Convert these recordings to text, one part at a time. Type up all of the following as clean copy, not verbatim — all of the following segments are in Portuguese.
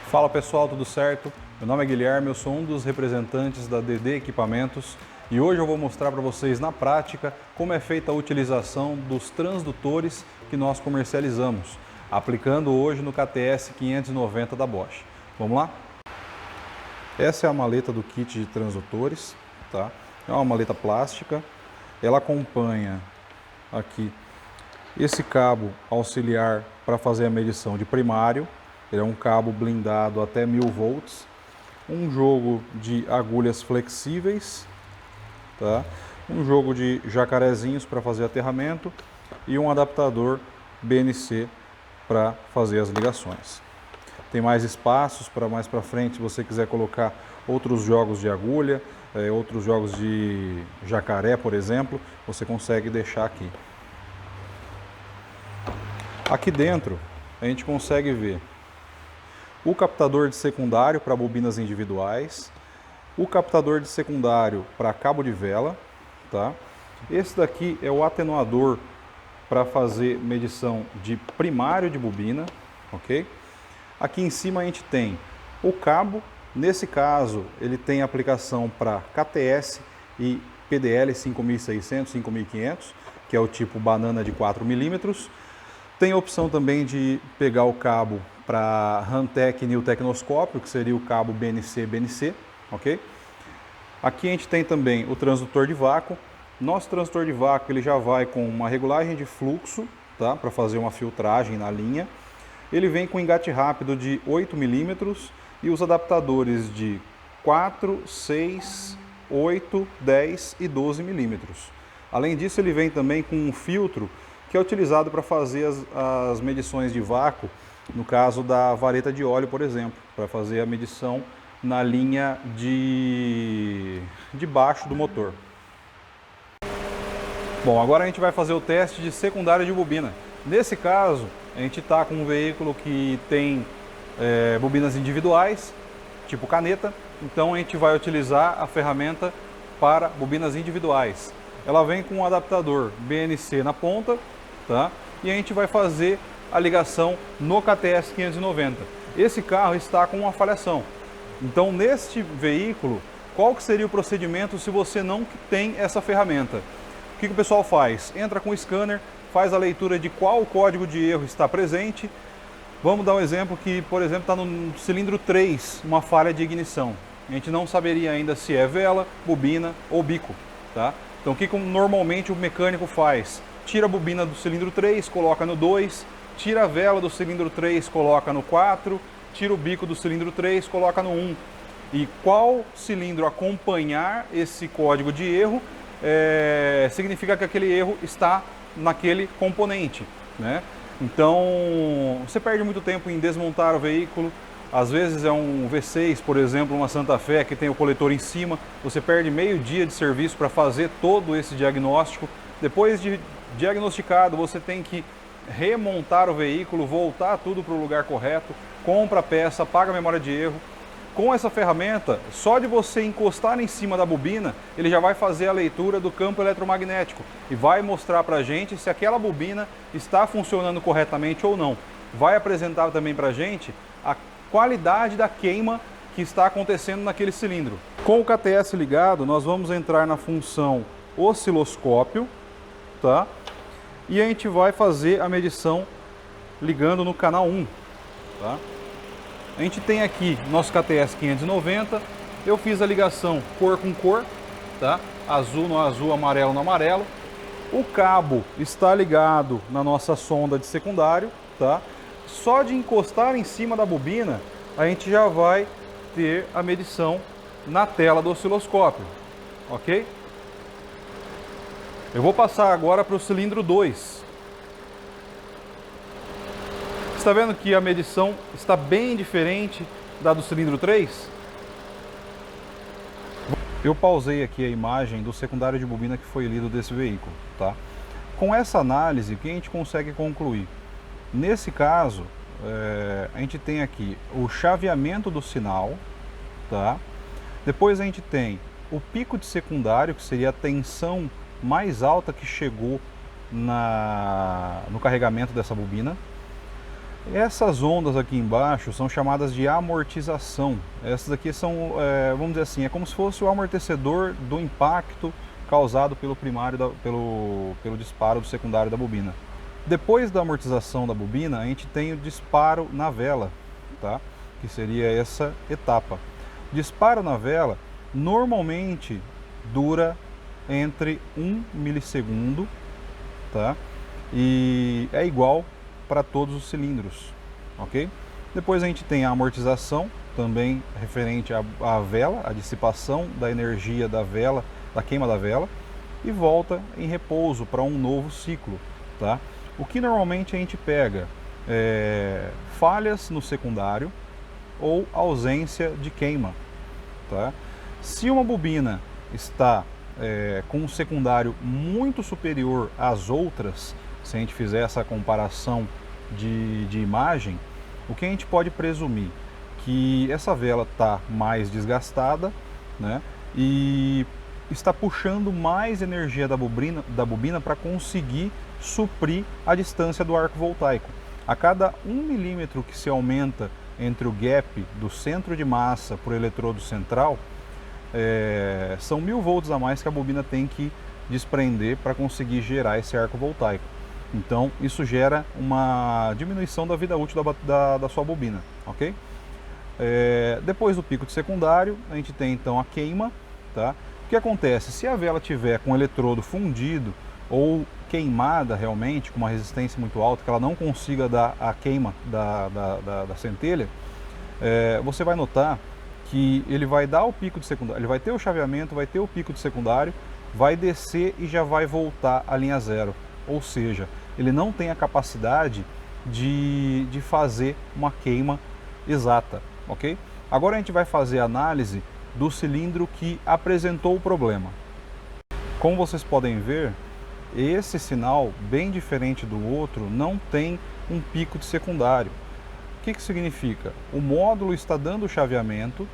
Fala pessoal, tudo certo? Meu nome é Guilherme, eu sou um dos representantes da DD Equipamentos e hoje eu vou mostrar para vocês na prática como é feita a utilização dos transdutores que nós comercializamos, aplicando hoje no KTS 590 da Bosch. Vamos lá? Essa é a maleta do kit de transdutores, tá? É uma maleta plástica, ela acompanha aqui esse cabo auxiliar para fazer a medição de primário. Ele é um cabo blindado até 1000 volts, um jogo de agulhas flexíveis, tá? Um jogo de jacarezinhos para fazer aterramento e um adaptador BNC para fazer as ligações. Tem mais espaços para mais para frente, se você quiser colocar outros jogos de agulha, outros jogos de jacaré, por exemplo, você consegue deixar aqui. Aqui dentro a gente consegue ver o captador de secundário para bobinas individuais, o captador de secundário para cabo de vela, tá? Esse daqui é o atenuador para fazer medição de primário de bobina, ok? Aqui em cima a gente tem o cabo, nesse caso ele tem aplicação para KTS e PDL 5600, 5500, que é o tipo banana de 4 milímetros. Tem a opção também de pegar o cabo para Hantek New Tecnoscópio, que seria o cabo BNC, ok? Aqui a gente tem também o transdutor de vácuo. Nosso transdutor de vácuo ele já vai com uma regulagem de fluxo, tá? Para fazer uma filtragem na linha. Ele vem com engate rápido de 8 milímetros e os adaptadores de 4, 6, 8, 10 e 12 milímetros. Além disso, ele vem também com um filtro que é utilizado para fazer as medições de vácuo, no caso da vareta de óleo, por exemplo, para fazer a medição na linha de baixo do motor. Bom, agora a gente vai fazer o teste de secundária de bobina. Nesse caso, a gente está com um veículo que tem bobinas individuais, tipo caneta, então a gente vai utilizar a ferramenta para bobinas individuais. Ela vem com um adaptador BNC na ponta, tá? E a gente vai fazer a ligação no KTS 590. Esse carro está com uma falhação. Então, neste veículo, qual que seria o procedimento se você não tem essa ferramenta? O que o pessoal faz? Entra com o scanner, faz a leitura de qual código de erro está presente. Vamos dar um exemplo que, por exemplo, está no cilindro 3, uma falha de ignição. A gente não saberia ainda se é vela, bobina ou bico, tá? Então, o que normalmente o mecânico faz? Tira a bobina do cilindro 3, coloca no 2, tira a vela do cilindro 3, coloca no 4, tira o bico do cilindro 3, coloca no 1. E qual cilindro acompanhar esse código de erro significa que aquele erro está naquele componente, né? Então, você perde muito tempo em desmontar o veículo. Às vezes é um V6, por exemplo, uma Santa Fé que tem o coletor em cima. Você perde meio dia de serviço para fazer todo esse diagnóstico. Depois de diagnosticado, você tem que remontar o veículo, voltar tudo para o lugar correto, compra a peça, paga a memória de erro. Com essa ferramenta, só de você encostar em cima da bobina, ele já vai fazer a leitura do campo eletromagnético e vai mostrar para a gente se aquela bobina está funcionando corretamente ou não. Vai apresentar também para a gente a qualidade da queima que está acontecendo naquele cilindro. Com o KTS ligado, nós vamos entrar na função osciloscópio, tá? E a gente vai fazer a medição ligando no canal 1, tá? A gente tem aqui nosso KTS 590, eu fiz a ligação cor com cor, tá? Azul no azul, amarelo no amarelo. O cabo está ligado na nossa sonda de secundário, tá? Só de encostar em cima da bobina, a gente já vai ter a medição na tela do osciloscópio, ok? Eu vou passar agora para o cilindro 2. Está vendo que a medição está bem diferente da do cilindro 3? Eu pausei aqui a imagem do secundário de bobina que foi lido desse veículo, tá? Com essa análise, o que a gente consegue concluir? Nesse caso, a gente tem aqui o chaveamento do sinal, tá? Depois a gente tem o pico de secundário, que seria a tensão mais alta que chegou no carregamento dessa bobina. Essas ondas aqui embaixo são chamadas de amortização. Essas aqui são, vamos dizer assim, é como se fosse o amortecedor do impacto causado pelo primário, pelo disparo do secundário da bobina. Depois da amortização da bobina, a gente tem o disparo na vela, tá? Que seria essa etapa. Disparo na vela normalmente dura entre 1 milissegundo, tá? E é igual para todos os cilindros, ok? Depois a gente tem a amortização, também referente à vela, a dissipação da energia da vela, da queima da vela, e volta em repouso para um novo ciclo, tá? O que normalmente a gente pega falhas no secundário ou ausência de queima, tá? Se uma bobina está com um secundário muito superior às outras, se a gente fizer essa comparação de imagem, o que a gente pode presumir? Que essa vela está mais desgastada, né? E está puxando mais energia da bobina para conseguir suprir a distância do arco voltaico. A cada 1 milímetro que se aumenta entre o gap do centro de massa para o eletrodo central, são 1000 volts a mais que a bobina tem que desprender para conseguir gerar esse arco voltaico. Então isso gera uma diminuição da vida útil da sua bobina, ok? Depois do pico de secundário, a gente tem então a queima, tá? O que acontece? Se a vela tiver com o eletrodo fundido ou queimada realmente, com uma resistência muito alta, que ela não consiga dar a queima da centelha, você vai notar que ele vai dar o pico de secundário, ele vai ter o chaveamento, vai ter o pico de secundário, vai descer e já vai voltar à linha zero. Ou seja, ele não tem a capacidade de fazer uma queima exata, ok? Agora a gente vai fazer a análise do cilindro que apresentou o problema. Como vocês podem ver, esse sinal, bem diferente do outro, não tem um pico de secundário. O que significa? O módulo está dando chaveamento,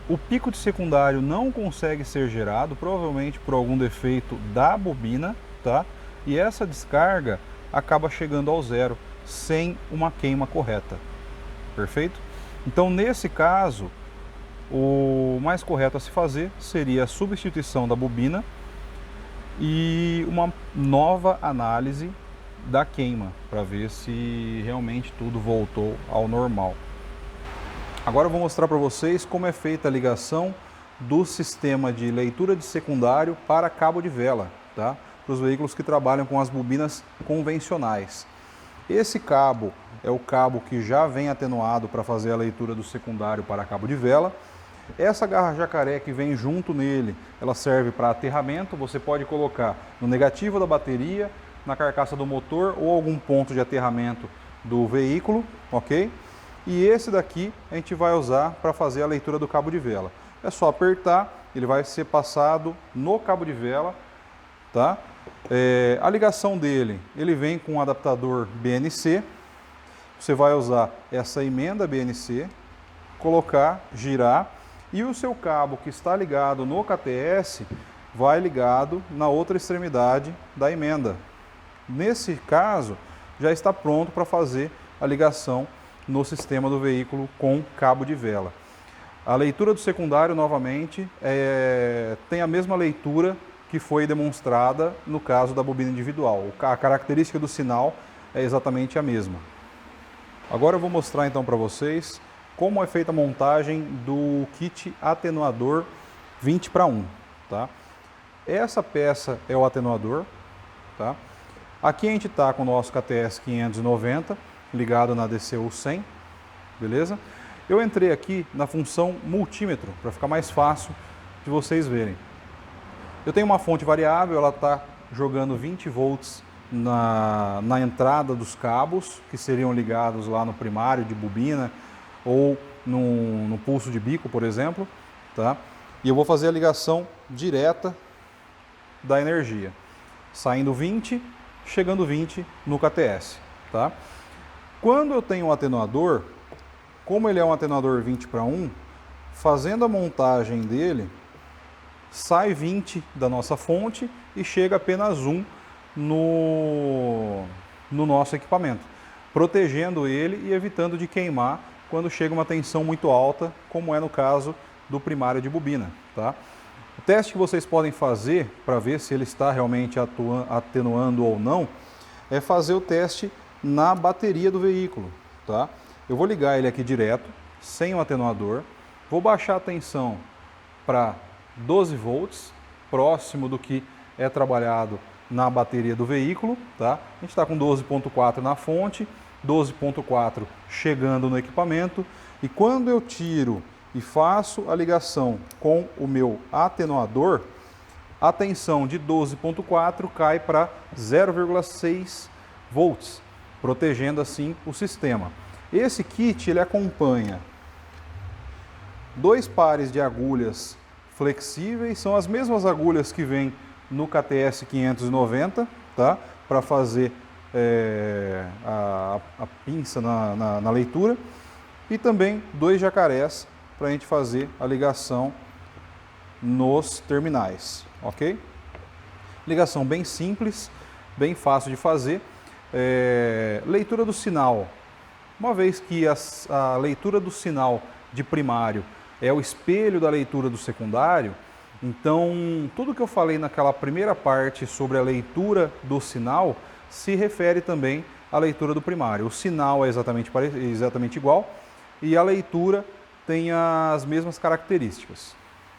o pico de secundário não consegue ser gerado, provavelmente por algum defeito da bobina, tá? E essa descarga acaba chegando ao zero, sem uma queima correta. Perfeito? Então, nesse caso, o mais correto a se fazer seria a substituição da bobina e uma nova análise da queima, para ver se realmente tudo voltou ao normal. Agora eu vou mostrar para vocês como é feita a ligação do sistema de leitura de secundário para cabo de vela, tá? Para os veículos que trabalham com as bobinas convencionais. Esse cabo é o cabo que já vem atenuado para fazer a leitura do secundário para cabo de vela. Essa garra jacaré que vem junto nele, ela serve para aterramento. Você pode colocar no negativo da bateria, na carcaça do motor ou algum ponto de aterramento do veículo, ok? E esse daqui a gente vai usar para fazer a leitura do cabo de vela. É só apertar, ele vai ser passado no cabo de vela, tá? A ligação dele, ele vem com um adaptador BNC. Você vai usar essa emenda BNC, colocar, girar, e o seu cabo que está ligado no KTS vai ligado na outra extremidade da emenda. Nesse caso, já está pronto para fazer a ligação no sistema do veículo com cabo de vela. A leitura do secundário, novamente, tem a mesma leitura que foi demonstrada no caso da bobina individual. A característica do sinal é exatamente a mesma. Agora eu vou mostrar então para vocês como é feita a montagem do kit atenuador 20:1, tá? Essa peça é o atenuador, tá? Aqui a gente está com o nosso KTS 590 ligado na DCU 100, beleza? Eu entrei aqui na função multímetro para ficar mais fácil de vocês verem. Eu tenho uma fonte variável, ela está jogando 20 volts na entrada dos cabos, que seriam ligados lá no primário de bobina ou no pulso de bico, por exemplo, tá? E eu vou fazer a ligação direta da energia, saindo 20, chegando 20 no KTS, tá? Quando eu tenho um atenuador, como ele é um atenuador 20:1, fazendo a montagem dele, sai 20 da nossa fonte e chega apenas 1 no nosso equipamento. protegendo ele e evitando de queimar quando chega uma tensão muito alta, como é no caso do primário de bobina. Tá? O teste que vocês podem fazer para ver se ele está realmente atenuando ou não é fazer o teste na bateria do veículo. Tá? Eu vou ligar ele aqui direto, sem o atenuador, vou baixar a tensão para 12 volts, próximo do que é trabalhado na bateria do veículo. Tá? A gente está com 12.4 na fonte, 12.4 chegando no equipamento, e quando eu tiro e faço a ligação com o meu atenuador, a tensão de 12.4 cai para 0,6 volts, protegendo assim o sistema. Esse kit ele acompanha 2 pares de agulhas flexíveis, são as mesmas agulhas que vem no KTS 590, tá? Para fazer a pinça na leitura, e também 2 jacarés para a gente fazer a ligação nos terminais, ok? Ligação bem simples, bem fácil de fazer. Leitura do sinal. Uma vez que a leitura do sinal de primário é o espelho da leitura do secundário, então tudo que eu falei naquela primeira parte sobre a leitura do sinal se refere também à leitura do primário. O sinal é exatamente igual e a leitura tem as mesmas características.